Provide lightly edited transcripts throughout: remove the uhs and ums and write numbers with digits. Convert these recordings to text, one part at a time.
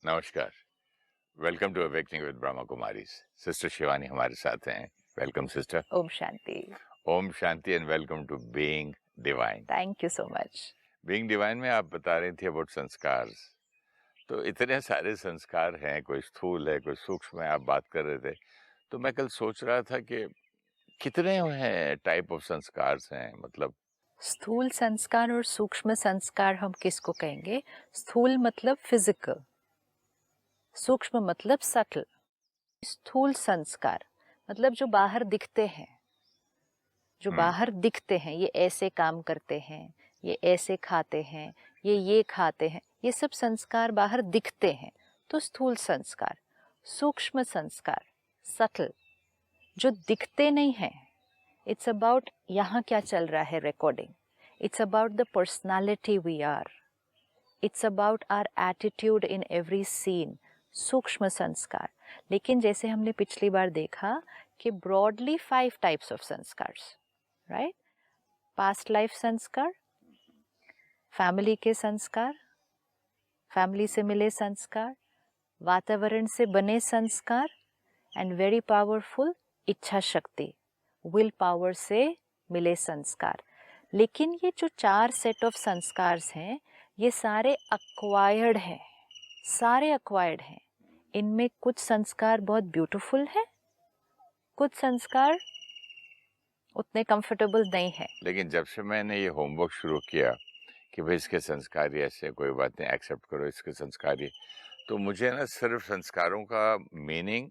नमस्कार। Welcome to awakening with Brahma Kumaris. Sister Shivani हमारे साथ हैं। Welcome sister. ओम शांति। ओम शांति and welcome to being divine. Thank you so much. Being divine में आप बता रही थी अबाउट संस्कार। तो इतने सारे संस्कार हैं, कोई स्थूल है, कोई सूक्ष्म है, आप बात कर रहे थे। तो मैं कल सोच रहा था कि कितने हैं टाइप ऑफ संस्कार हैं, मतलब स्थूल संस्कार और सूक्ष्म संस्कार हम किसको कहेंगे? स्थूल मतलब फिजिकल, सूक्ष्म मतलब सटल। स्थूल संस्कार मतलब जो बाहर दिखते हैं, ये ऐसे काम करते हैं, ये ऐसे खाते हैं, ये खाते हैं, ये सब संस्कार बाहर दिखते हैं, तो स्थूल संस्कार। सूक्ष्म संस्कार सटल, जो दिखते नहीं हैं। इट्स अबाउट यहाँ क्या चल रहा है recording, it's about the personality we are, it's about our attitude in every scene. सूक्ष्म संस्कार। लेकिन जैसे हमने पिछली बार देखा कि broadly 5 types of sanskars, right? Past life संस्कार, फैमिली के संस्कार, फैमिली से मिले संस्कार, वातावरण से बने संस्कार, एंड वेरी पावरफुल इच्छा शक्ति, विल पावर से मिले संस्कार। लेकिन ये जो 4 सेट ऑफ संस्कार्स हैं, ये सारे अक्वायर्ड हैं, इनमें कुछ संस्कार बहुत ब्यूटीफुल हैं, कुछ संस्कार उतने कंफर्टेबल नहीं है। लेकिन जब से मैंने ये होमवर्क शुरू किया कि भाई इसके संस्कार ही ऐसे, कोई बात नहीं, एक्सेप्ट करो इसके संस्कार ही, तो मुझे ना सिर्फ संस्कारों का meaning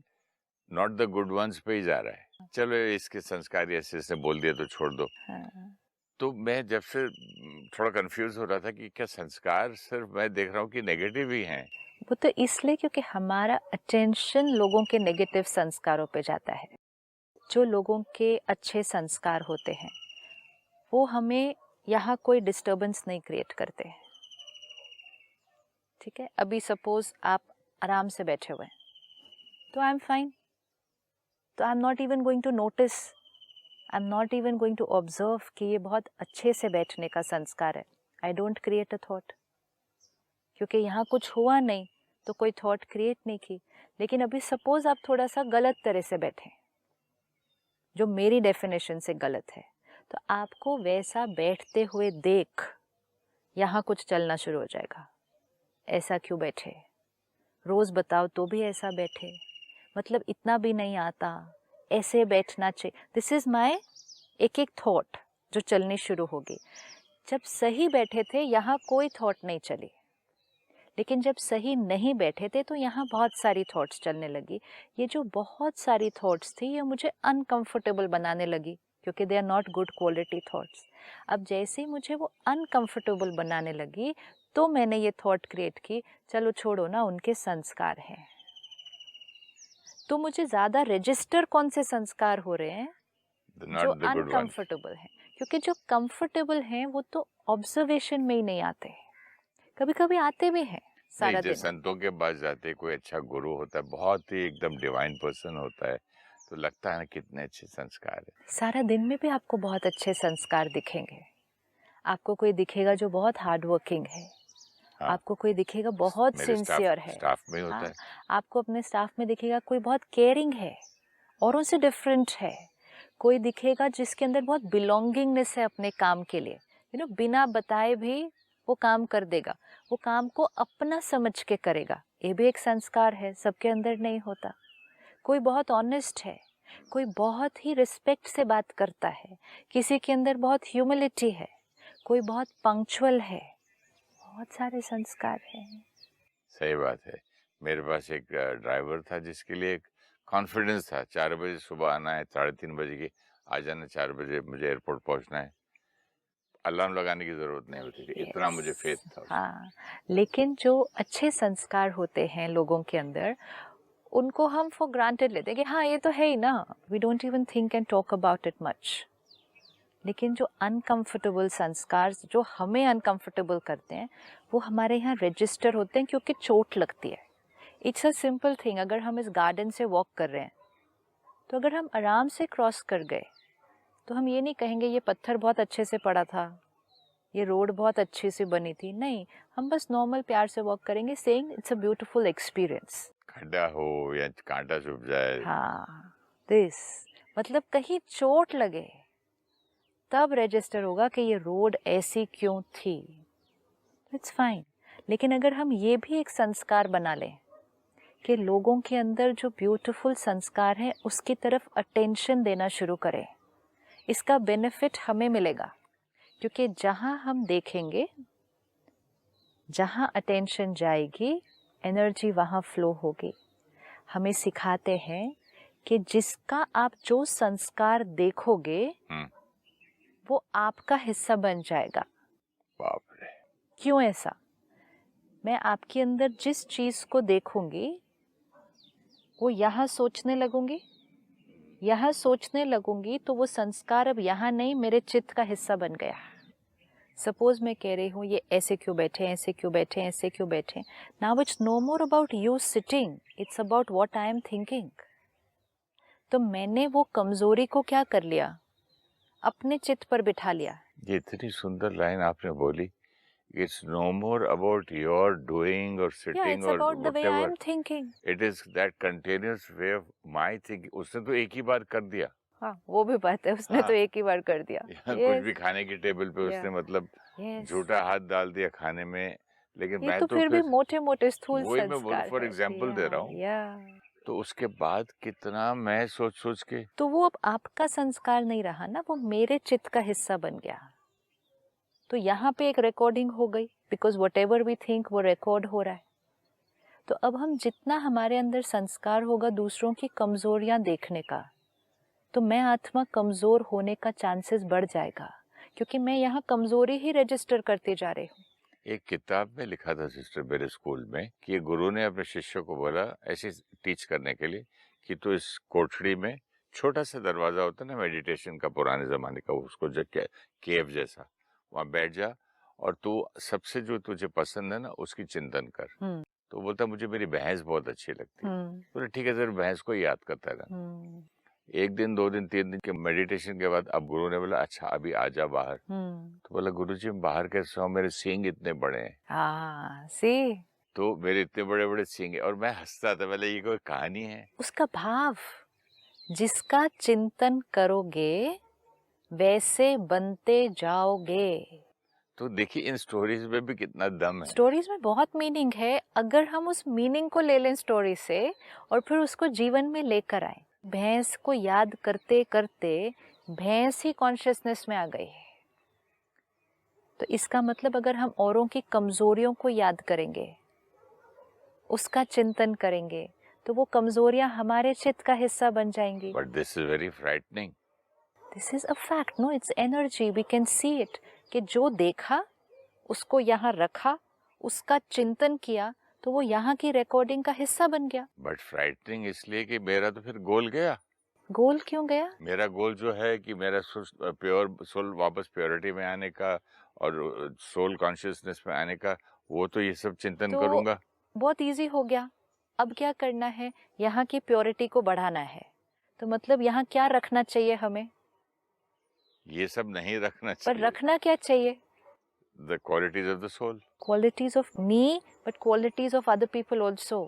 not the good ones पे ही जा रहा है। चलो इसके संस्कार ऐसे ऐसे बोल दिया तो छोड़ दो। हाँ। तो मैं जब से थोड़ा कंफ्यूज हो रहा था कि क्या संस्कार सिर्फ मैं देख रहा हूँ कि नेगेटिव ही हैं। वो तो इसलिए क्योंकि हमारा अटेंशन लोगों के नेगेटिव संस्कारों पे जाता है। जो लोगों के अच्छे संस्कार होते हैं वो हमें यहाँ कोई डिस्टर्बेंस नहीं क्रिएट करते हैं, ठीक है? अभी सपोज आप आराम से बैठे हुए हैं तो आई एम फाइन, तो I am not even going to notice, I am not even going to observe कि ये बहुत अच्छे से बैठने का संस्कार है। I don't create a thought, क्योंकि यहाँ कुछ हुआ नहीं तो कोई थॉट क्रिएट नहीं की। लेकिन अभी सपोज आप थोड़ा सा गलत तरह से बैठे, जो मेरी डेफिनेशन से गलत है, तो आपको वैसा बैठते हुए देख यहाँ कुछ चलना शुरू हो जाएगा। ऐसा क्यों बैठे, रोज बताओ तो भी ऐसा बैठे, मतलब इतना भी नहीं आता, ऐसे बैठना चाहिए। दिस इज माई एक थॉट जो चलनी शुरू होगी। जब सही बैठे थे यहाँ कोई थॉट नहीं चली, लेकिन जब सही नहीं बैठे थे तो यहाँ बहुत सारी थॉट्स चलने लगी। ये जो बहुत सारी थॉट्स थी ये मुझे अनकंफर्टेबल बनाने लगी, क्योंकि they are not good quality thoughts. अब जैसे ही मुझे वो अनकंफर्टेबल बनाने लगी तो मैंने ये थॉट क्रिएट की, चलो छोड़ो ना, उनके संस्कार हैं। तो मुझे ज़्यादा रजिस्टर कौन से संस्कार हो रहे हैं? जो अनकंफर्टेबल हैं, क्योंकि जो कंफर्टेबल हैं वो तो ऑब्जर्वेशन में ही नहीं आते, कभी कभी आते भी हैं सारा दिन। संतों के पास जाते, कोई अच्छा गुरु होता है, बहुत ही एकदम डिवाइन पर्सन होता है, तो लगता है ना कितने अच्छे संस्कार है। सारा दिन में भी आपको बहुत अच्छे संस्कार दिखेंगे। आपको कोई दिखेगा जो बहुत हार्ड वर्किंग है, हाँ, आपको कोई दिखेगा बहुत सिंसियर है। स्टाफ में होता हाँ, है। आपको अपने स्टाफ में दिखेगा कोई बहुत केयरिंग है, औरों से डिफरेंट है। कोई दिखेगा जिसके अंदर बहुत बिलोंगिंगनेस है अपने काम के लिए, बिना बताए भी वो काम कर देगा, वो काम को अपना समझ के करेगा। ये भी एक संस्कार है, सबके अंदर नहीं होता। कोई बहुत ऑनेस्ट है, कोई बहुत ही रिस्पेक्ट से बात करता है, किसी के अंदर बहुत ह्यूमिलिटी है, कोई बहुत पंक्चुअल है। बहुत सारे संस्कार हैं। सही बात है। मेरे पास एक ड्राइवर था जिसके लिए एक कॉन्फिडेंस था, 4 बजे सुबह आना है, 3:30 बजे की आ जाना, 4 बजे मुझे एयरपोर्ट पहुंचना है, अलार्म लगाने की जरूरत नहीं होती थी, इतना मुझे फेथ था उसमें। हाँ, लेकिन जो अच्छे संस्कार होते हैं लोगों के अंदर, उनको हम फॉर ग्रांटेड लेते हैं कि हाँ ये तो है ही ना, we don't even think and talk about it much. लेकिन जो अनकंफर्टेबल संस्कार जो हमें अनकंफर्टेबल करते हैं वो हमारे यहाँ रजिस्टर होते हैं, क्योंकि चोट लगती है। इट्स अ सिंपल थिंग, अगर हम इस गार्डन से वॉक कर रहे हैं तो अगर हम आराम से क्रॉस कर गए तो हम ये नहीं कहेंगे ये पत्थर बहुत अच्छे से पड़ा था, ये रोड बहुत अच्छी सी बनी थी, नहीं, हम बस नॉर्मल प्यार से वॉक करेंगे, saying it's a beautiful experience. खड्डा हो या कांटा चुभ जाए, हाँ, दिस मतलब कहीं चोट लगे तब रजिस्टर होगा कि ये रोड ऐसी क्यों थी। It's fine. लेकिन अगर हम ये भी एक संस्कार बना लें कि लोगों के अंदर जो ब्यूटीफुल संस्कार है उसकी तरफ अटेंशन देना शुरू करें, इसका बेनिफिट हमें मिलेगा। क्योंकि जहाँ हम देखेंगे, जहाँ अटेंशन जाएगी, एनर्जी वहाँ फ्लो होगी। हमें सिखाते हैं कि जिसका आप जो संस्कार देखोगे वो आपका हिस्सा बन जाएगा। बाप रे। क्यों ऐसा? मैं आपके अंदर जिस चीज को देखूंगी वो यहाँ सोचने लगूंगी, यहाँ सोचने लगूंगी तो वो संस्कार अब यहाँ नहीं, मेरे चित्त का हिस्सा बन गया। सपोज मैं कह रही हूँ ये ऐसे क्यों बैठे, ऐसे क्यों बैठे, ऐसे क्यों बैठे। Now it's no more about you sitting, it's about what I am thinking. तो मैंने वो कमजोरी को क्या कर लिया, अपने चित्त पर बिठा लिया। ये इतनी सुंदर लाइन आपने बोली, it's no more about your doing और Yeah, सिटिंग it's और about the way I whatever, am thinking. It is that continuous way of my thinking. उसने तो एक ही बार कर दिया। हाँ, वो भी बात है, उसने हाँ। तो एक ही बार कर दिया। या कुछ Yes, भी खाने की टेबल पे उसने yeah, मतलब yes. झूठा हाथ डाल दिया खाने में। लेकिन ये मैं तो तो फिर भी फिर मोटे मोटे स्थूल वही मैं बोल संस्कार फॉर है। एग्जांपल दे रहा हूँ। या तो उसके बाद कितना मैं सोच सोच के, तो वो अब आपका संस्कार नहीं रहा ना, वो मेरे चित्त का हिस्सा बन गया। तो यहाँ पे एक रिकॉर्डिंग हो गई, because whatever we think वो रिकॉर्ड हो रहा है। तो अब हम जितना हमारे अंदर संस्कार होगा दूसरों की कमजोरियां देखने का, तो मैं आत्मा कमजोर होने का चांसेस बढ़ जाएगा, क्योंकि मैं यहाँ कमजोरी ही रजिस्टर करते जा रही हूँ। एक किताब में लिखा था सिस्टर मेरे स्कूल में कि गुरु ने अपने शिष्यों को बोला ऐसे टीच करने के लिए कि तो इस कोठड़ी में छोटा सा दरवाजा होता है ना मेडिटेशन का, पुराने जमाने का, उसको जो केव जैसा, वहां बैठ जा और तू सबसे जो तुझे पसंद है ना उसकी चिंतन कर। तो बोलता मुझे मेरी भैंस बहुत अच्छी लगती है। बोले ठीक है सर, भैंस को याद करता रहा। एक दिन, 2 दिन, 3 दिन के मेडिटेशन के बाद अब गुरु ने बोला अच्छा अभी आजा बाहर। तो बोला गुरुजी मैं बाहर कैसे आऊं, मेरे सींग इतने बड़े हैं। हाँ, सी तो मेरे इतने बड़े बड़े सींग है। और मैं हंसता था, बोले ये कोई कहानी है? उसका भाव, जिसका चिंतन करोगे वैसे बनते जाओगे। तो देखिए इन स्टोरीज में भी कितना दम है। स्टोरीज में बहुत मीनिंग है, अगर हम उस मीनिंग को ले लें स्टोरी से और फिर उसको जीवन में लेकर आए। भैंस को याद करते करते भैंस ही कॉन्शियसनेस में आ गई है। तो इसका मतलब अगर हम औरों की कमजोरियों को याद करेंगे, उसका चिंतन करेंगे, तो वो कमजोरियां हमारे चित्त का हिस्सा बन जाएंगी। But this is very frightening. This is a fact, no, it's energy, we can see it. कि जो देखा उसको यहाँ रखा, उसका चिंतन किया, तो वो यहाँ की रिकॉर्डिंग का हिस्सा बन गया। बट फ्राइटनिंग इसलिए कि मेरा तो फिर गोल गया। गोल क्यों गया? मेरा गोल जो है कि मेरा प्योर सोल वापस प्योरिटी में आने का और सोल कॉन्शियसनेस में आने का, वो तो ये सब चिंतन तो करूंगा। बहुत इजी हो गया। अब क्या करना है, यहाँ की प्योरिटी को बढ़ाना है। तो मतलब यहाँ क्या रखना चाहिए हमें? ये सब नहीं रखना पर चाहिए। रखना क्या चाहिए? The qualities of the soul. Qualities of me, but qualities of other people also.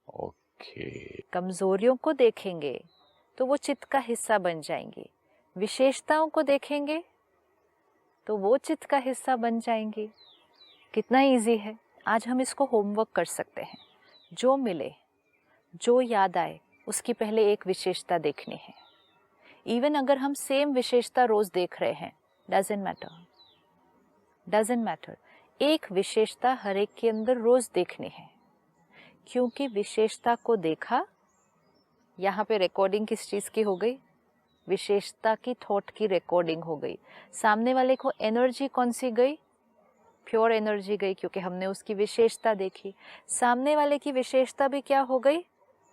Okay. कमजोरियों को देखेंगे तो वो चित्त का हिस्सा बन जाएंगी, विशेषताओं को देखेंगे तो वो चित्त का हिस्सा बन जाएंगी। कितना इजी है। आज हम इसको होमवर्क कर सकते हैं। जो मिले, जो याद आए, उसकी पहले एक विशेषता देखनी है। इवन अगर हम सेम विशेषता रोज देख रहे हैं, डजंट मैटर, डजंट मैटर। एक विशेषता हर एक के अंदर रोज देखनी है, क्योंकि विशेषता को देखा, यहाँ पे रिकॉर्डिंग किस चीज की हो गई? विशेषता की थॉट की रिकॉर्डिंग हो गई। सामने वाले को एनर्जी कौन सी गई? प्योर एनर्जी गई, क्योंकि हमने उसकी विशेषता देखी। सामने वाले की विशेषता भी क्या हो गई?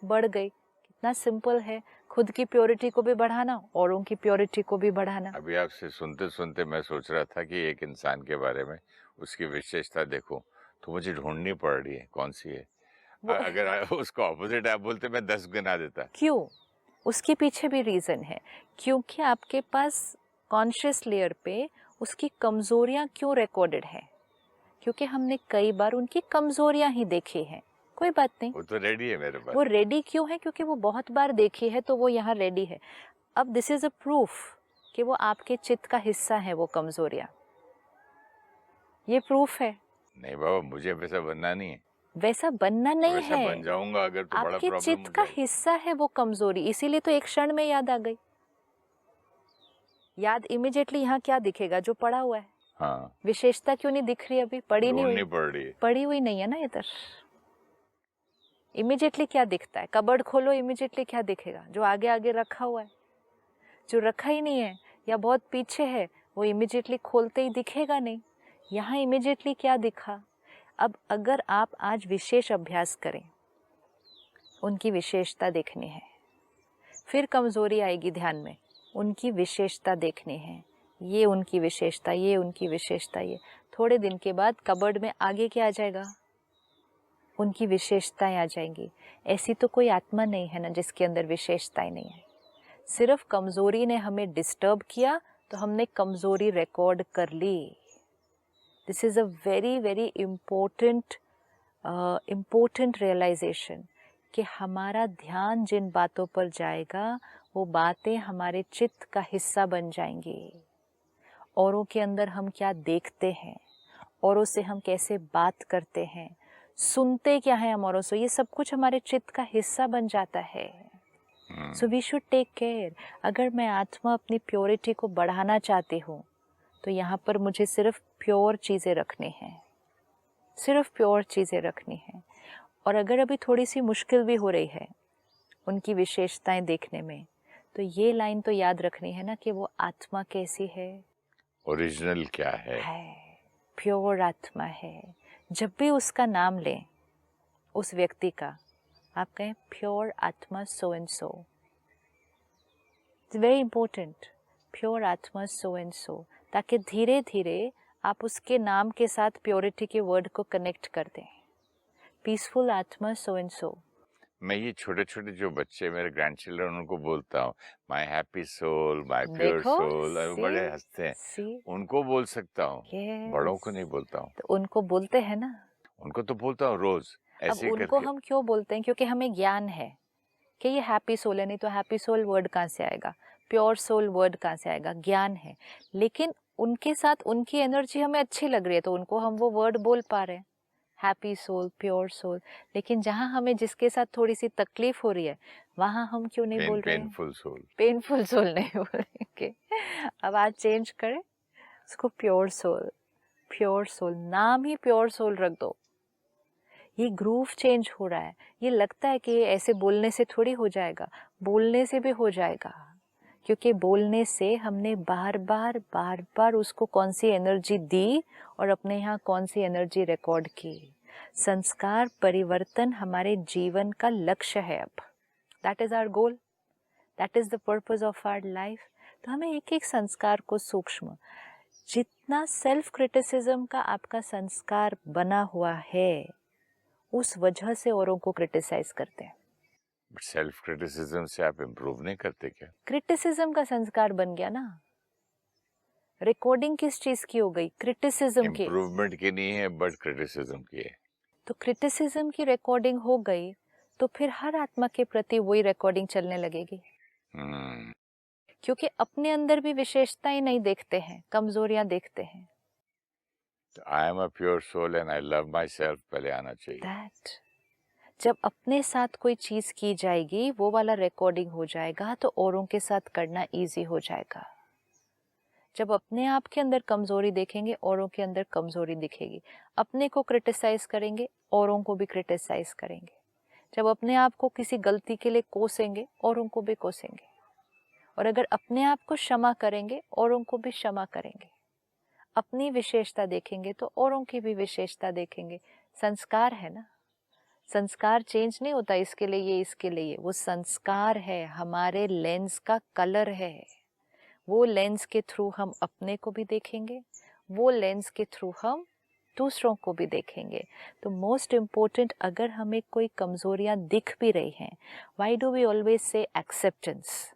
बढ़ गई। कितना सिंपल है, खुद की प्योरिटी को भी बढ़ाना, औरों की प्योरिटी को भी बढ़ाना। अभी आपसे सुनते सुनते मैं सोच रहा था कि एक इंसान के बारे में उसकी विशेषता देखूं तो मुझे ढूंढनी पड़ रही है कौन सी है। अगर उसको ऑपोजिट आप बोलते मैं 10 गिना देता। क्यों? उसके पीछे भी रीजन है, क्योंकि आपके पास कॉन्शियस लेयर पे उसकी कमज़ोरियाँ क्यों रिकॉर्डेड है? क्योंकि हमने कई बार उनकी कमज़ोरियाँ ही देखी हैं। कोई बात नहीं, वो तो रेडी है मेरे पास। वो रेडी क्यों है? क्योंकि वो बहुत बार देखी है, तो वो यहाँ रेडी है। अब दिस इज़ अ प्रूफ कि वो आपके चित्त का हिस्सा है, वो कमज़ोरियाँ। ये प्रूफ है। नहीं बाबा, मुझे वैसा बनना नहीं है। वैसा बनना नहीं वैसा है, बन जाऊंगा अगर तो बड़ा आपके प्रॉब्लम चित्त हो का जाएगी। हिस्सा है वो कमज़ोरी, इसीलिए तो एक क्षण में याद आ गई। याद इमीडिएटली यहाँ क्या दिखेगा? जो पड़ा हुआ है। हाँ, विशेषता क्यों नहीं दिख रही? अभी पड़ी नहीं ढूंढनी हुई, पड़ रही है। पड़ी हुई नहीं है ना इधर। इमीडिएटली क्या दिखता है? कबर्ड खोलो, इमीडिएटली क्या दिखेगा? जो आगे आगे रखा हुआ है। जो रखा ही नहीं है या बहुत पीछे है, वो इमीडिएटली खोलते ही दिखेगा नहीं। यहाँ इमीडिएटली क्या दिखा? अब अगर आप आज विशेष अभ्यास करें, उनकी विशेषता देखनी है, फिर कमज़ोरी आएगी ध्यान में, उनकी विशेषता देखनी है, ये उनकी विशेषता, ये उनकी विशेषता, ये थोड़े दिन के बाद कबर्ड में आगे क्या आ जाएगा? उनकी विशेषताएं आ जाएंगी। ऐसी तो कोई आत्मा नहीं है ना जिसके अंदर विशेषताएं नहीं है। सिर्फ कमज़ोरी ने हमें डिस्टर्ब किया तो हमने कमज़ोरी रिकॉर्ड कर ली। This is a very very important realisation कि हमारा ध्यान जिन बातों पर जाएगा वो बातें हमारे चित्त का हिस्सा बन जाएंगी। औरों के अंदर हम क्या देखते हैं, औरों से हम कैसे बात करते हैं, सुनते क्या है हम औरों से, ये सब कुछ हमारे चित्त का हिस्सा बन जाता है। So we should take care. अगर मैं आत्मा अपनी प्योरिटी को बढ़ाना चाहती हूँ तो यहाँ पर मुझे सिर्फ प्योर चीज़ें रखनी हैं, सिर्फ प्योर चीज़ें रखनी हैं। और अगर अभी थोड़ी सी मुश्किल भी हो रही है उनकी विशेषताएं देखने में, तो ये लाइन तो याद रखनी है ना कि वो आत्मा कैसी है, ओरिजिनल क्या है, प्योर आत्मा है। जब भी उसका नाम लें उस व्यक्ति का, आप कहें प्योर आत्मा so and so. It's very important, pure आत्मा सो एंड सो, ताकि धीरे धीरे आप उसके नाम के साथ प्योरिटी के वर्ड को कनेक्ट कर दें। पीसफुल आत्मा सो एंड सो। मैं ये छोटे छोटे जो बच्चे मेरे ग्रैंड चिल्ड्रन उनको बोलता हूँ, my happy soul, my pure देखो, सोल, और बड़े हंसते हैं। उनको बोल सकता हूँ, बड़ों को नहीं बोलता हूँ। तो उनको बोलते हैं ना, उनको तो बोलता हूँ रोज अब ऐसे उनको करके। हम क्यों बोलते हैं? क्योंकि हमें ज्ञान है कि ये हैप्पी सोल है, नहीं तो हैप्पी सोल वर्ड कहाँ से आएगा, प्योर सोल वर्ड कहाँ से आएगा? ज्ञान है। लेकिन उनके साथ उनकी एनर्जी हमें अच्छी लग रही है तो उनको हम वो वर्ड बोल पा रहे हैं, हैप्पी सोल, प्योर सोल। लेकिन जहाँ हमें जिसके साथ थोड़ी सी तकलीफ हो रही है वहाँ हम क्यों नहीं बोल रहे हैं? Painful soul. पेनफुल सोल नहीं बोलेंगे। अब आज चेंज करें उसको, प्योर सोल। प्योर सोल, नाम ही प्योर सोल रख दो। ये ग्रूव चेंज हो रहा है। ये लगता है कि ऐसे बोलने से थोड़ी हो जाएगा, बोलने से भी हो जाएगा, क्योंकि बोलने से हमने बार बार उसको कौन सी एनर्जी दी और अपने यहाँ कौन सी एनर्जी रिकॉर्ड की। संस्कार परिवर्तन हमारे जीवन का लक्ष्य है। अब that is our goal, that is the purpose of our life. तो हमें एक एक संस्कार को सूक्ष्म, जितना सेल्फ क्रिटिसिज्म का आपका संस्कार बना हुआ है उस वजह से औरों को क्रिटिसाइज करते हैं। बट सेल्फ क्रिटिसिज्म से आप इम्प्रूव नहीं करते क्या? क्रिटिसिज्म का संस्कार बन गया ना। रिकॉर्डिंग किस चीज की हो गई? क्रिटिसिज्म की। इम्प्रूवमेंट की नहीं है बट क्रिटिसिज्म की है। तो क्रिटिसिज्म की रिकॉर्डिंग हो गई तो फिर हर आत्मा के प्रति वही रिकॉर्डिंग चलने लगेगी। क्योंकि अपने अंदर भी विशेषताएं नहीं देखते हैं, कमजोरियां देखते हैं। I am a pure soul and I love my self पहले आना चाहिए। दैट जब अपने साथ कोई चीज की जाएगी वो वाला रिकॉर्डिंग हो जाएगा तो औरों के साथ करना इजी हो जाएगा। जब अपने आप के अंदर कमजोरी देखेंगे औरों के अंदर कमजोरी दिखेगी। अपने को क्रिटिसाइज करेंगे औरों को भी क्रिटिसाइज करेंगे। जब अपने आप को किसी गलती के लिए कोसेंगे औरों को भी कोसेंगे। और अगर अपने आप को क्षमा करेंगे औरों को भी क्षमा करेंगे। अपनी विशेषता देखेंगे तो औरों की भी विशेषता देखेंगे। संस्कार है ना, संस्कार चेंज नहीं होता इसके लिए ये इसके लिए ये, वो संस्कार है, हमारे लेंस का कलर है। वो लेंस के थ्रू हम अपने को भी देखेंगे, वो लेंस के थ्रू हम दूसरों को भी देखेंगे। तो मोस्ट इम्पोर्टेंट, अगर हमें कोई कमजोरियां दिख भी रही हैं, why do we always say acceptance,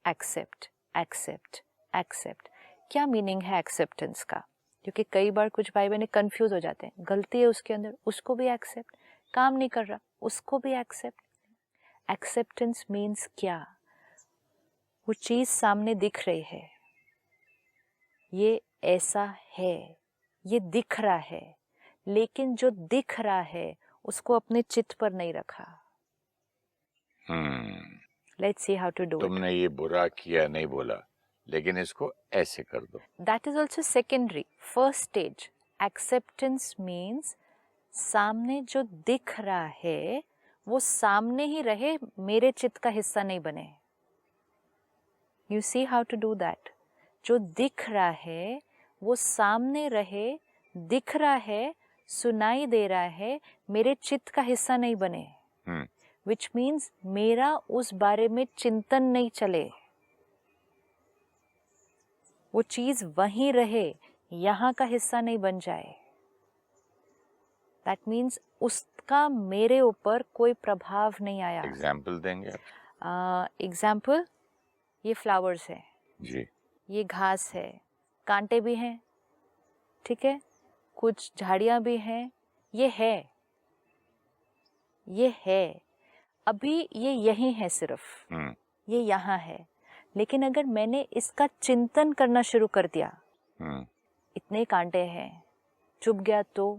accept accept accept. क्या मीनिंग है एक्सेप्टेंस का, क्योंकि कई बार कुछ भाई बहन कंफ्यूज हो जाते हैं, गलती है उसके अंदर, उसको भी एक्सेप्ट, काम नहीं कर रहा उसको भी एक्सेप्ट। एक्सेप्टेंस मीन्स क्या, वो चीज सामने दिख रही है, ये ऐसा है, ये दिख रहा है, लेकिन जो दिख रहा है उसको अपने चित्त पर नहीं रखा। Let's see how to do it. तुमने ये बुरा किया नहीं बोला, लेकिन इसको ऐसे कर दो। That is also secondary. First stage acceptance means सामने जो दिख रहा है वो सामने ही रहे, मेरे चित्त का हिस्सा नहीं बने। You see how to do that. जो दिख रहा है वो सामने रहे, दिख रहा है, सुनाई दे रहा है, मेरे चित्त का हिस्सा नहीं बने। विच मीन्स मेरा उस बारे में चिंतन नहीं चले, वो चीज वहीं रहे, यहाँ का हिस्सा नहीं बन जाए। दैट मीन्स उसका मेरे ऊपर कोई प्रभाव नहीं आया। एग्जाम्पल देंगे आप? एग्जाम्पल, ये फ्लावर्स है जी, ये घास है, कांटे भी हैं, ठीक है, कुछ झाड़ियां भी हैं, ये है, अभी ये यही है, सिर्फ ये यहाँ है। लेकिन अगर मैंने इसका चिंतन करना शुरू कर दिया, इतने कांटे हैं, चुभ गया तो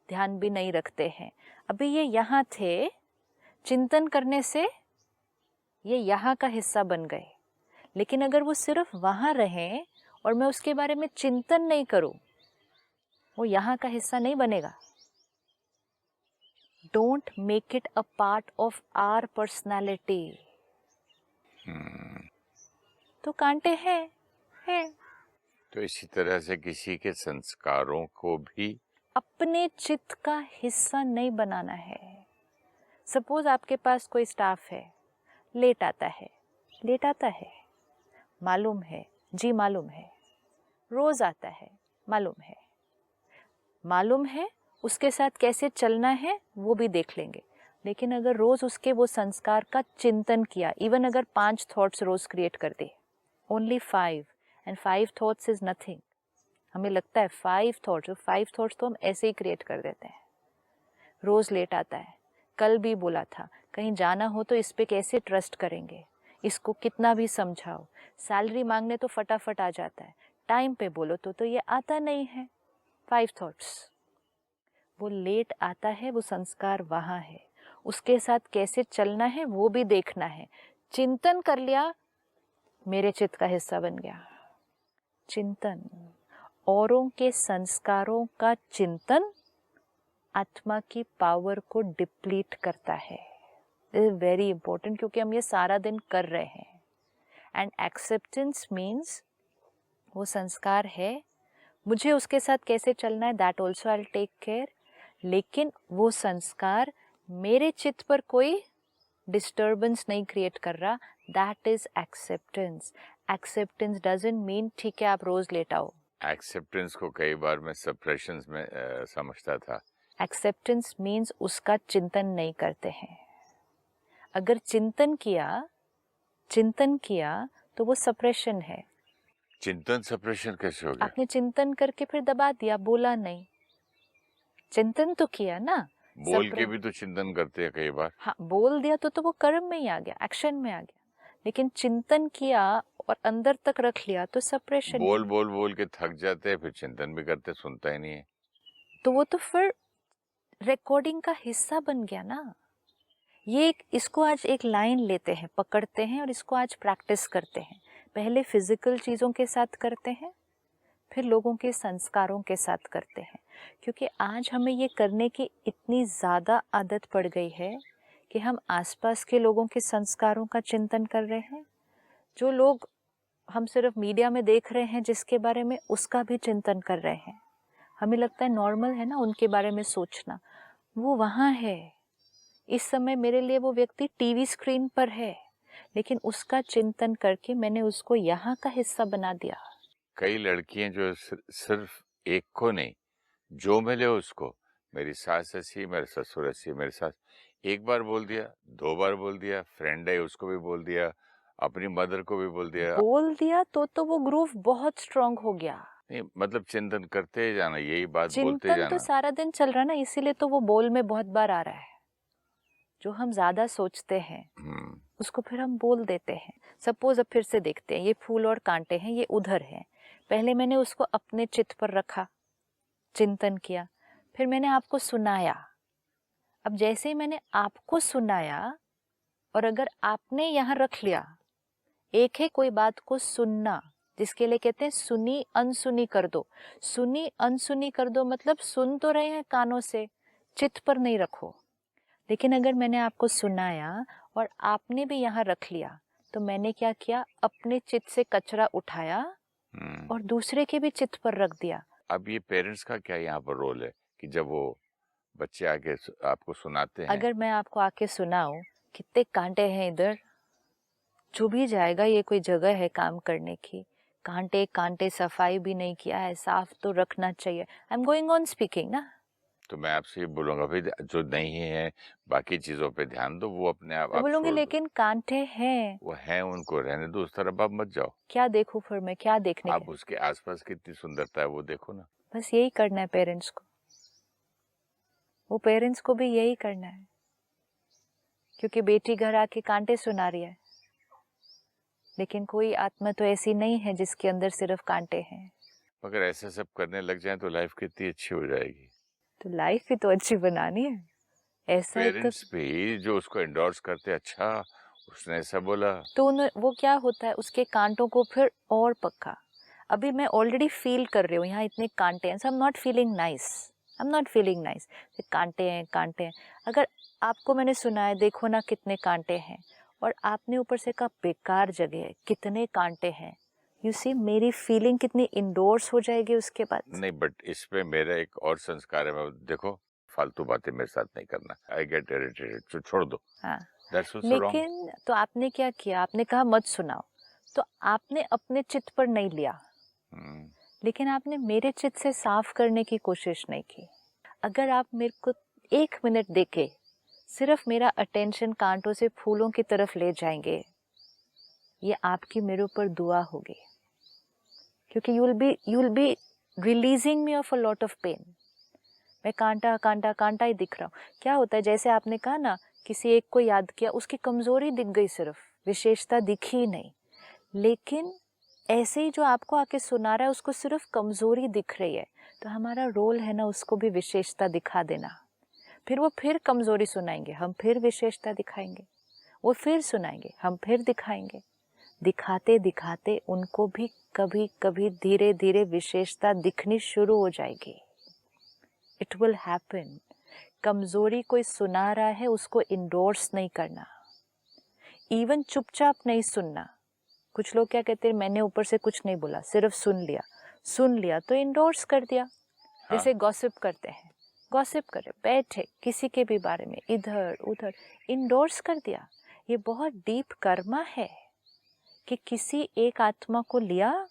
ध्यान भी नहीं रखते हैं, अभी ये यहाँ थे, चिंतन करने से ये यहाँ का हिस्सा बन गए। लेकिन अगर वो सिर्फ वहाँ रहें और मैं उसके बारे में चिंतन नहीं करूं, वो यहाँ का हिस्सा नहीं बनेगा। Don't make it a part of our personality. तो कांटे हैं। तो इसी तरह से किसी के संस्कारों को भी अपने चित्त का हिस्सा नहीं बनाना है। सपोज आपके पास कोई स्टाफ है, लेट आता है, मालूम है जी, मालूम है, रोज आता है, मालूम है, उसके साथ कैसे चलना है वो भी देख लेंगे। लेकिन अगर रोज उसके वो संस्कार का चिंतन किया, इवन अगर 5 थॉट्स रोज क्रिएट कर दे, only 5, and 5 thoughts is nothing. हमें लगता है 5 थॉट्स तो हम ऐसे ही क्रिएट कर देते हैं। रोज लेट आता है, कल भी बोला था, कहीं जाना हो तो इस पे कैसे ट्रस्ट करेंगे, इसको कितना भी समझाओ, सैलरी मांगने तो फटाफट आ जाता है, टाइम पे बोलो तो ये आता नहीं है। 5 थॉट्स, वो लेट आता है, वो संस्कार वहाँ है, उसके साथ कैसे चलना है वो भी देखना है। चिंतन कर लिया, मेरे चित्त का हिस्सा बन गया। चिंतन, औरों के संस्कारों का चिंतन आत्मा की पावर को डिप्लीट करता है। दिस इज वेरी इंपॉर्टेंट, क्योंकि हम ये सारा दिन कर रहे हैं। एंड एक्सेप्टेंस मीन्स वो संस्कार है, मुझे उसके साथ कैसे चलना है, that also I will take care, लेकिन वो संस्कार मेरे चित्त पर कोई डिस्टर्बेंस नहीं क्रिएट कर रहा। That is acceptance. Acceptance doesn't mean ठीक है आप रोज लेट आओ। एक्सेप्टेंस को कई बार मैं सप्रेशन में समझता था। एक्सेप्टेंस मीन्स उसका चिंतन नहीं करते हैं। अगर चिंतन किया तो वो सप्रेशन है। चिंतन सप्रेशन कैसे हो गया? आपने चिंतन करके फिर दबा दिया, बोला नहीं, चिंतन तो किया ना। बोल के भी तो चिंतन करते हैं कई बार। हाँ, बोल दिया तो वो कर्म में ही आ गया, एक्शन में आ गया। लेकिन चिंतन किया और अंदर तक रख लिया तो सप्रेशन। बोल के थक जाते हैं, फिर चिंतन भी करते, सुनता ही नहीं है। तो वो तो फिर रिकॉर्डिंग का हिस्सा बन गया ना। इसको आज एक लाइन लेते हैं, पकड़ते हैं और इसको आज प्रैक्टिस करते हैं। पहले फिजिकल चीज़ों के साथ करते हैं, फिर लोगों के संस्कारों के साथ करते हैं। क्योंकि आज हमें ये करने की इतनी ज़्यादा आदत पड़ गई है कि हम आसपास के लोगों के संस्कारों का चिंतन कर रहे हैं, जो लोग हम सिर्फ मीडिया में देख रहे हैं जिसके बारे में, उसका भी चिंतन कर रहे हैं। हमें लगता है नॉर्मल है ना उनके बारे में सोचना, वो वहाँ है। इस समय मेरे लिए वो व्यक्ति टीवी स्क्रीन पर है, लेकिन उसका चिंतन करके मैंने उसको यहाँ का हिस्सा बना दिया। कई लड़कियां जो सिर्फ एक को नहीं, जो मिले उसको, मेरी सास ऐसी, मेरे ससुर ऐसी, मेरे सास, एक बार बोल दिया, 2 बार बोल दिया, फ्रेंड है उसको भी बोल दिया, अपनी मदर को भी बोल दिया तो वो ग्रूव बहुत स्ट्रांग हो गया। नहीं मतलब चिंतन करते जाना, यही बात बोलते चिंतन तो जाना। सारा दिन चल रहा है ना, इसीलिए तो वो बोल में बहुत बार आ रहा है। जो हम ज्यादा सोचते हैं उसको फिर हम बोल देते हैं। सपोज अब फिर से देखते हैं, ये फूल और कांटे हैं, ये उधर हैं। पहले मैंने उसको अपने चित्त पर रखा, चिंतन किया, फिर मैंने आपको सुनाया। अब जैसे ही मैंने आपको सुनाया और अगर आपने यहाँ रख लिया, एक है कोई बात को सुनना, जिसके लिए कहते हैं सुनी अनसुनी कर दो। सुनी अनसुनी कर दो मतलब सुन तो रहे हैं कानों से, चित्त पर नहीं रखो। लेकिन अगर मैंने आपको सुनाया और आपने भी यहाँ रख लिया, तो मैंने क्या किया, अपने चित्त से कचरा उठाया और दूसरे के भी चित्त पर रख दिया। अब ये पेरेंट्स का क्या यहाँ पर रोल है कि जब वो बच्चे आके आपको सुनाते हैं? अगर मैं आपको आके सुनाऊं कितने कांटे हैं इधर, जो भी जाएगा, ये कोई जगह है काम करने की, कांटे कांटे, सफाई भी नहीं किया है, साफ तो रखना चाहिए। I am going on speaking ना। तो मैं आपसे ये बोलूंगा भाई, जो नहीं है बाकी चीजों पे ध्यान दो, वो अपने आप मैं आप बोलूंगी छोड़ दो। लेकिन कांटे हैं, वो है, उनको रहने दो, उस तरफ आप मत जाओ। क्या देखूं फिर मैं, क्या देखने आप के? उसके आसपास कितनी सुंदरता है वो देखो ना। बस यही करना है पेरेंट्स को, वो पेरेंट्स को भी यही करना है। क्योंकि बेटी घर आके कांटे सुना रही है, लेकिन कोई आत्मा तो ऐसी नहीं है जिसके अंदर सिर्फ कांटे हैं। अगर ऐसा सब करने लग जाए तो लाइफ कितनी अच्छी हो जाएगी। तो लाइफ भी तो अच्छी बनानी है। ऐसा है तो पेरेंट्स भी जो उसको एंडोर्स करते, अच्छा उसने ऐसा बोला, तो वो क्या होता है, उसके कांटों को फिर और पक्का। अभी मैं ऑलरेडी फील कर रही हूँ यहाँ इतने कांटे हैं, so I am not feeling nice, I am not feeling nice. कांटे हैं कांटे हैं। अगर आपको मैंने सुना है, देखो ना कितने कांटे हैं, और आपने ऊपर से कहा बेकार जगह है, कितने कांटे हैं, यू सी मेरी फीलिंग कितनी इंडोर्स हो जाएगी उसके बाद। नहीं बट इस पे मेरा एक और संस्कार है, मैं देखो फालतू बातें मेरे साथ नहीं करना, आई गेट इरिटेटेड, तो छोड़ दो। हाँ, दैट्स आल्सो रॉन्ग। लेकिन तो आपने क्या किया, आपने कहा मत सुनाओ, तो आपने अपने चित्त पर नहीं लिया, लेकिन आपने मेरे चित्त से साफ करने की कोशिश नहीं की। अगर आप मेरे को 1 मिनट देके सिर्फ मेरा अटेंशन कांटों से फूलों की तरफ ले जाएंगे, ये आपकी मेरे ऊपर दुआ होगी, क्योंकि you will be releasing me of a lot of pain. मैं कांटा कांटा कांटा ही दिख रहा हूँ। क्या होता है, जैसे आपने कहा ना, किसी एक को याद किया, उसकी कमजोरी दिख गई, सिर्फ विशेषता दिखी ही नहीं। लेकिन ऐसे ही जो आपको आके सुना रहा है उसको सिर्फ कमजोरी दिख रही है, तो हमारा रोल है ना उसको भी विशेषता दिखा देना। फिर वो फिर कमजोरी सुनाएंगे, हम फिर विशेषता दिखाएंगे, वो फिर सुनाएंगे, हम फिर दिखाएंगे। दिखाते दिखाते उनको भी कभी कभी धीरे धीरे विशेषता दिखनी शुरू हो जाएगी। It will happen. कमजोरी कोई सुना रहा है उसको इंडोर्स नहीं करना, इवन चुपचाप नहीं सुनना। कुछ लोग क्या कहते हैं, मैंने ऊपर से कुछ नहीं बोला, सिर्फ सुन लिया तो इंडोर्स कर दिया। जैसे गॉसिप करते हैं, गॉसिप करे, बैठे किसी के भी बारे में इधर उधर, इंडोर्स कर दिया। ये बहुत डीप कर्मा है कि किसी एक आत्मा को लिया,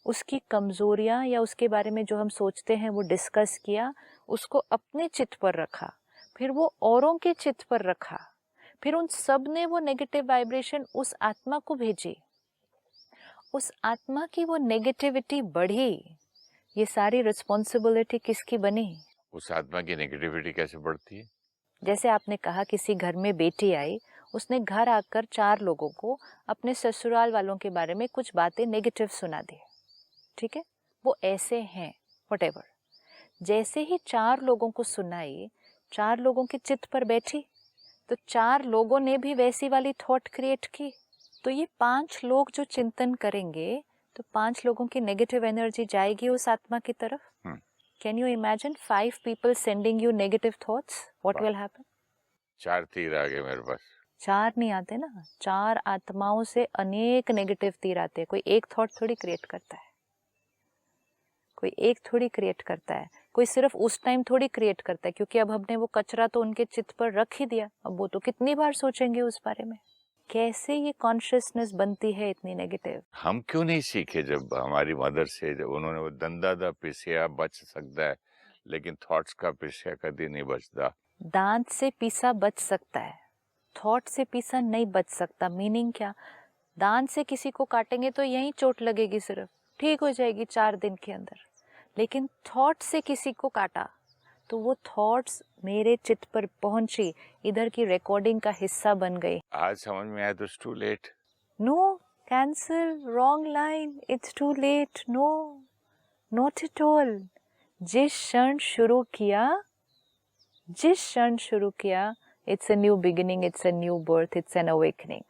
उसकी कमजोरियां या उसके बारे में जो हम सोचते हैं वो डिस्कस किया, उसको अपने चित्त पर रखा, फिर वो औरों के चित्त पर रखा, फिर उन सब ने वो नेगेटिव वाइब्रेशन उस आत्मा को भेजी, उस आत्मा की वो नेगेटिविटी बढ़ी। ये सारी रिस्पॉन्सिबिलिटी किसकी बनी? उस आत्मा की नेगेटिविटी कैसे बढ़ती है? जैसे आपने कहा किसी घर में बेटी आई, उसने घर आकर 4 लोगों को अपने ससुराल वालों के बारे में कुछ बातें नेगेटिव सुना दी, ठीक है, वो ऐसे हैं व्हाटएवर। जैसे ही 4 लोगों को सुनाई, 4 लोगों के चित्त पर बैठी, तो 4 लोगों ने भी वैसी वाली थॉट क्रिएट की। तो ये 5 लोग जो चिंतन करेंगे, तो 5 लोगों की नेगेटिव एनर्जी जाएगी उस आत्मा की तरफ। Can you imagine 5 people sending you negative thoughts? What will happen? 4 तीर आ गए मेरे पास। 4 नहीं आते ना, 4 आत्माओं से अनेक नेगेटिव तीर आते हैं। कोई एक थॉट थोड़ी क्रिएट करता है, कोई एक थोड़ी क्रिएट करता है, कोई सिर्फ उस टाइम थोड़ी क्रिएट करता है, क्योंकि अब हमने वो कचरा तो उनके चित्त पर रख ही दिया, अब वो तो कितनी बार सोचेंगे उस बारे में। कैसे ये कॉन्शियसनेस बनती है इतनी नेगेटिव? हम क्यों नहीं सीखे जब हमारी मदर से, जब उन्होंने वो दंदा दा पिसिया बच सकता है, लेकिन थॉट्स का पिसिया कभी नहीं बचता। दांत से पीसा बच सकता है, थॉट से पीसा नहीं बच सकता। मीनिंग क्या? दांत से किसी को काटेंगे तो यहीं चोट लगेगी, सिर्फ ठीक हो जाएगी 4 दिन के अंदर। लेकिन थॉट से किसी को काटा तो वो थॉट्स मेरे चित्त पर पहुंची, इधर की रिकॉर्डिंग का हिस्सा बन गई। आज समझ में आया तो it's too late. No, cancel, wrong line, it's too late. No, not at all. जिस क्षण शुरू किया, it's a new beginning, it's a new birth, it's an awakening.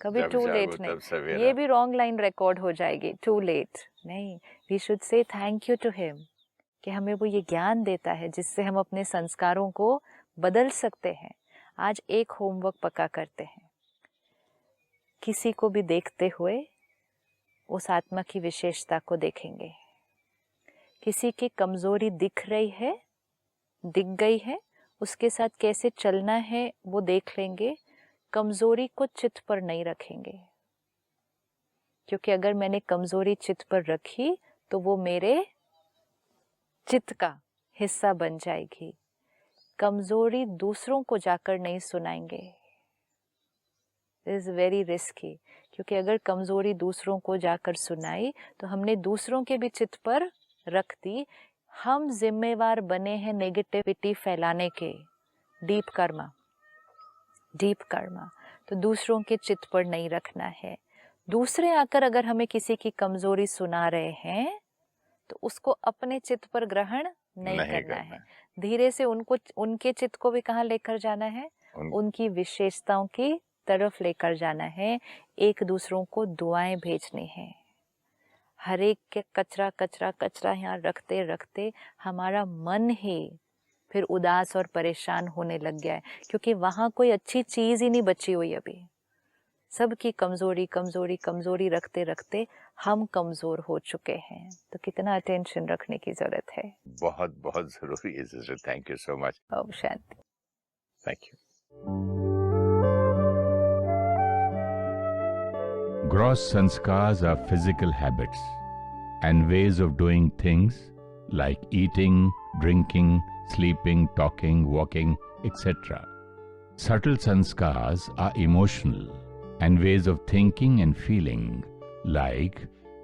कभी टू लेट नहीं, ये भी रॉन्ग लाइन रिकॉर्ड हो जाएगी। टू लेट नहीं, we should say thank you to him कि हमें वो ये ज्ञान देता है जिससे हम अपने संस्कारों को बदल सकते हैं। आज एक होमवर्क पक्का करते हैं। किसी को भी देखते हुए उस आत्मा की विशेषता को देखेंगे। किसी की कमजोरी दिख गई है, उसके साथ कैसे चलना है वो देख लेंगे। कमजोरी को चित्त पर नहीं रखेंगे, क्योंकि अगर मैंने कमजोरी चित्त पर रखी तो वो मेरे चित्त का हिस्सा बन जाएगी। कमजोरी दूसरों को जाकर नहीं सुनाएंगे। इज वेरी रिस्की, क्योंकि अगर कमजोरी दूसरों को जाकर सुनाई तो हमने दूसरों के भी चित्त पर रख दी। हम जिम्मेवार बने हैं नेगेटिविटी फैलाने के। डीप कर्मा तो दूसरों के चित्त पर नहीं रखना है। दूसरे आकर अगर हमें किसी की कमजोरी सुना रहे हैं तो उसको अपने चित्त पर ग्रहण नहीं करना है। धीरे से उनके चित्त को भी कहाँ लेकर जाना है? उनकी विशेषताओं की तरफ लेकर जाना है। एक दूसरों को दुआएं भेजनी है। हर एक के कचरा यहाँ रखते रखते हमारा मन ही फिर उदास और परेशान होने लग गया है, क्योंकि वहाँ कोई अच्छी चीज ही नहीं बची हुई अभी। सबकी कमजोरी रखते रखते हम कमजोर हो चुके हैं। तो कितना अटेंशन रखने की जरूरत है। बहुत बहुत जरूरी है sister. Thank you so much. ओम शांति। Thank you. Gross sanskars are physical habits and ways of doing things like eating, drinking, sleeping, talking, walking, etc. Subtle sanskars are emotional and ways of thinking and feeling like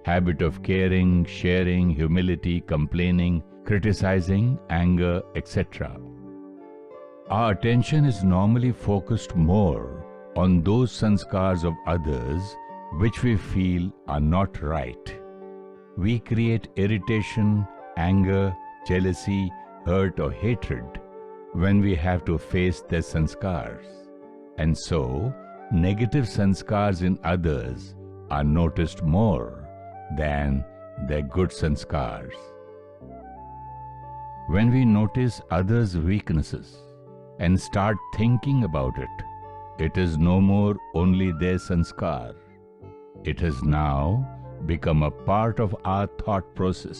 habit of caring, sharing, humility, complaining, criticizing, anger, etc. Our attention is normally focused more on those sanskars of others which we feel are not right. We create irritation, anger, jealousy, hurt or hatred when we have to face their sanskars. And so, negative sanskars in others are noticed more than their good sanskars. When we notice others' weaknesses and start thinking about it, it is no more only their sanskar. It has now become a part of our thought process.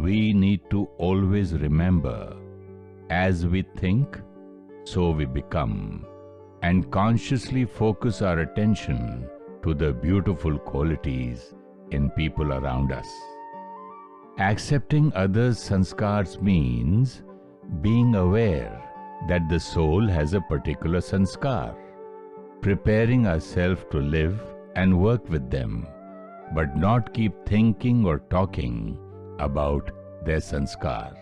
We need to always remember, as we think, so we become, and consciously focus our attention to the beautiful qualities in people around us. Accepting others' sanskars means being aware that the soul has a particular sanskar, preparing ourselves to live and work with them, but not keep thinking or talking about their sanskar.